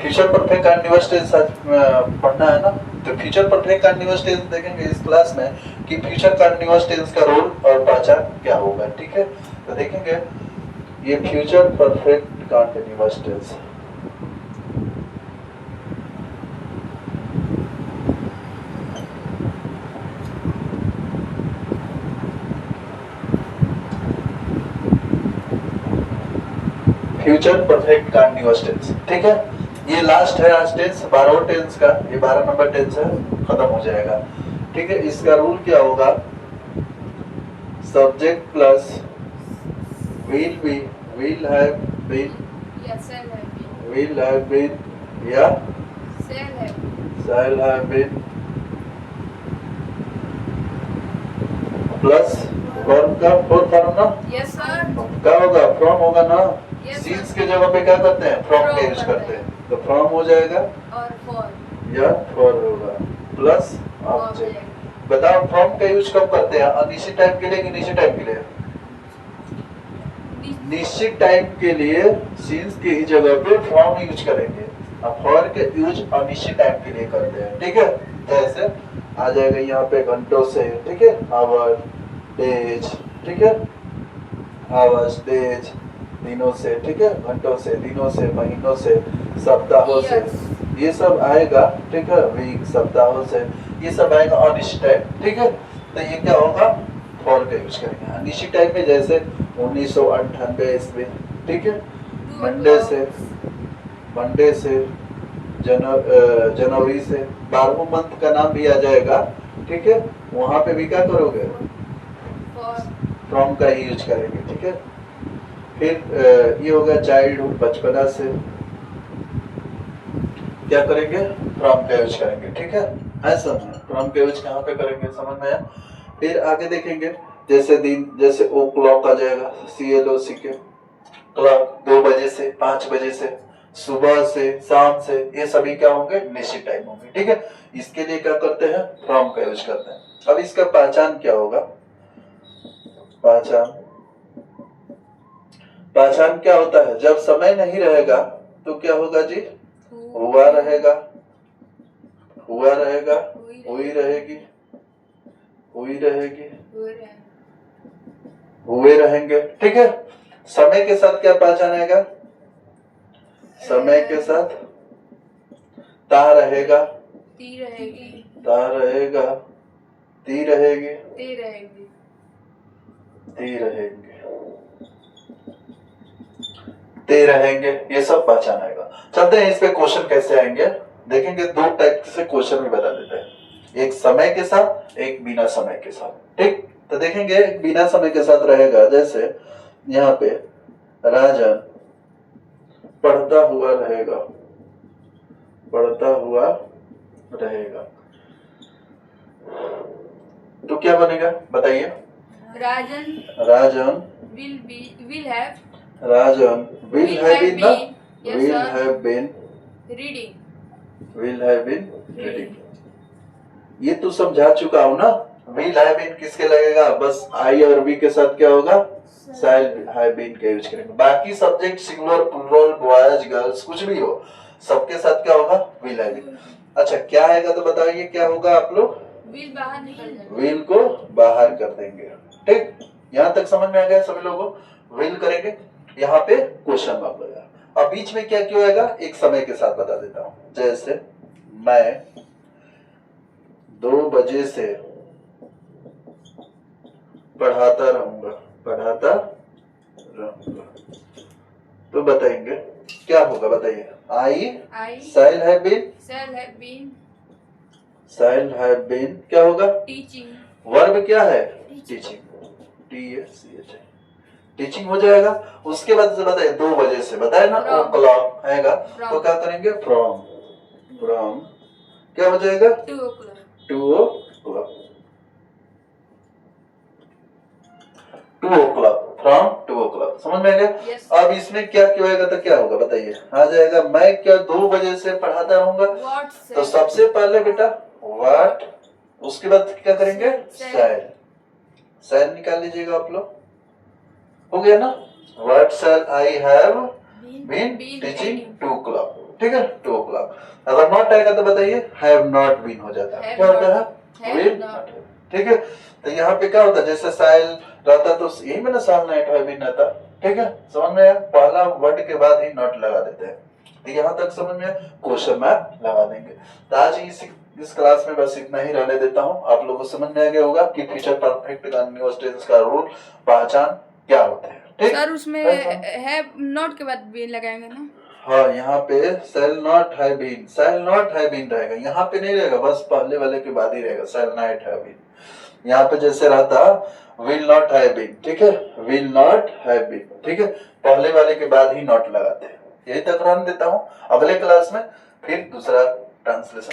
Future perfect continuous tense पढ़ना है ना, तो फ्यूचर परफेक्ट कंटीन्यूअस टेंस देखेंगे इस क्लास में कि फ्यूचर कंटीन्यूअस टेंस का रोल और पहचान क्या होगा। ठीक है, तो देखेंगे ये future perfect continuous tense future perfect continuous tense. ठीक है, ये लास्ट है आज टेंस 12 टेंस का, ये 12 नंबर टेंस है, खत्म हो जाएगा। ठीक है, इसका रूल क्या होगा, subject plus will be, will have been, will have been या shall have been plus form का फोर फॉर्म ना, यस सर, क्या होगा, फ्रॉम होगा ना। Yes, सीन्स sir. के जगह पे क्या करते हैं, फ्रॉम का From यूज करते करते हैं। हैं, तो फ्रॉम हो जाएगा और फॉर या फॉर होगा प्लस ऑब्जेक्ट। बताओ फ्रॉम का यूज कब करते हैं, अनिश्चित टाइम के लिए कि निश्चित टाइम के लिए? निश्चित टाइम के लिए सीन्स की ही जगह पे फ्रॉम यूज करेंगे, अब फॉर के यूज अनिश्चित टाइम के लिए करते हैं। ठीक है, जैसे आ जाएगा यहाँ पे घंटों से, ठीक है, आवर डेज, ठीक है, आवर्स डेज, दिनों से, ठीक है, घंटों से, दिनों से, महीनों से, सप्ताहों से, ये सब आएगा। ठीक है, वीक, सप्ताहों से, ये सब आएगा अनिश्चित टाइम। ठीक है, तो ये क्या होगा, फॉर का यूज करेंगे अनिश्चित टाइम में, जैसे 1998 ईस्वी। ठीक है, मंडे से जनवरी से 12वें मंथ का नाम भी आ जाएगा। ठीक है, वहां पे भी क्या करोगे, फ्रॉम का ही यूज करेंगे। ठीक है, फिर ये होगा चाइल्डहुड, बचपना से, क्या करेंगे, फ्रॉम का यूज करेंगे। ठीक है, ऐसा फ्रॉम का यूज कहाँ पे करेंगे, समझ में आया। फिर आगे देखेंगे, जैसे दिन, जैसे ओ क्लॉक आ जाएगा, CLOC के क्लॉक, 2 बजे से 5 बजे से, सुबह से शाम से, ये सभी क्या होंगे, निश्चित टाइम होंगे। ठीक है, इसके लिए क्या करते हैं, फ्रॉम का यूज करते हैं। अब इसका पहचान क्या होगा, पहचान क्या होता है, जब समय नहीं रहेगा तो क्या होगा जी, हुआ रहेगा, हुआ रहेगा, हुई रहेगी, हुई रहेगी, हुए रहेंगे। ठीक है, समय के साथ क्या पहचान आएगा, समय के साथ ता रहेगा, ती रहेगी, ता रहेगा, ती रहेगी, ती रहेगी, ती रहेंगे, ते रहेंगे, ये सब पहचान आएगा। चलते हैं इस पे क्वेश्चन कैसे आएंगे, देखेंगे 2 टाइप से क्वेश्चन भी बता देते हैं, एक समय के साथ, एक बिना समय के साथ। ठीक, तो देखेंगे बिना समय के साथ रहेगा, जैसे यहाँ पे राजन पढ़ता हुआ रहेगा, पढ़ता हुआ रहेगा, तो क्या बनेगा बताइए, Rajan will have, Rajan will have been ना, yes, will sir. Have been, reading, will have been reading, ये तो समझा चुका हूं ना। विल हैव बीन किसके लगेगा, बस आई और वी के साथ क्या होगा, शैल हैव बीन का यूज करेंगे। बाकी subject singular, plural, boys, girls, कुछ भी हो, सबके साथ क्या होगा, विल हैव बीन। अच्छा क्या आएगा तो बताइए, क्या होगा, आप लोग will बाहर निकल जाएगा, विल को बाहर कर देंगे। ठीक, यहाँ तक समझ में आ गया सभी लोगों को, विल करेंगे, यहाँ पे क्वेश्चन मार्क लगा। अब बीच में क्या क्यों आएगा, एक समय के साथ बता देता हूँ, जैसे मैं 2 बजे से पढ़ाता रहूंगा, पढ़ाता रहूंगा, तो बताएंगे क्या होगा, बताइए, I shall have been, shall have been क्या होगा, टीचिंग, वर्ब क्या है, टीचिंग, TACH, टीचिंग हो जाएगा। उसके बाद से बताइए 2 बजे से, बताए ना, ओ क्लॉक आएगा, तो क्या करेंगे, फ्रॉम, फ्रॉम क्या हो जाएगा, 2 o'clock, 2 o'clock, 2 o'clock, from 2 o'clock, समझ में आ गया। yes, अब इसमें क्या क्यों आएगा तो क्या होगा बताइए, आ जाएगा मैं क्या 2 बजे से पढ़ाता रहूंगा, तो सबसे पहले बेटा व्हाट, उसके बाद क्या करेंगे, शैल, शैल निकाल लीजिएगा आप लोग, हो गया ना, what shall I have been teaching 2 o'clock, ठीक है, 2 अगर नॉट आएगा तो बताइए हैव नॉट बीन हो जाता है, Have क्या होता not. है, Have विल not. नॉट। ठीक है, तो यहाँ पे क्या होता है, जैसे साइल रहता तो यही में ना साल नाइट हैव बीन रहता। ठीक है, समझ में आया, पहला वर्ड के बाद ही नॉट लगा देते हैं। तो यहाँ तक समझ में, क्वेश्चन मार्क लगा देंगे। तो आज इस क्लास में बस इतना ही रहने देता हूँ। आप लोगों को समझ में आ गया होगा कि फ्यूचर परफेक्ट कंटीन्यूअस टेंस का रूल पहचान क्या होता है। ठीक, सर उसमें हैव नॉट के बाद भी लगाएंगे ना? हाँ, यहाँ पे shall not have been, shall not have been रहेगा, यहाँ पे नहीं रहेगा, बस पहले वाले के बाद ही रहेगा सेल नॉट हैव बीन। यहाँ पे जैसे रहता विल नॉट हैव बीन, ठीक है, विल नॉट हैव बीन, ठीक है, पहले वाले के बाद ही नॉट लगाते हैं। यही तक रहने देता हूँ, अगले क्लास में फिर दूसरा ट्रांसलेशन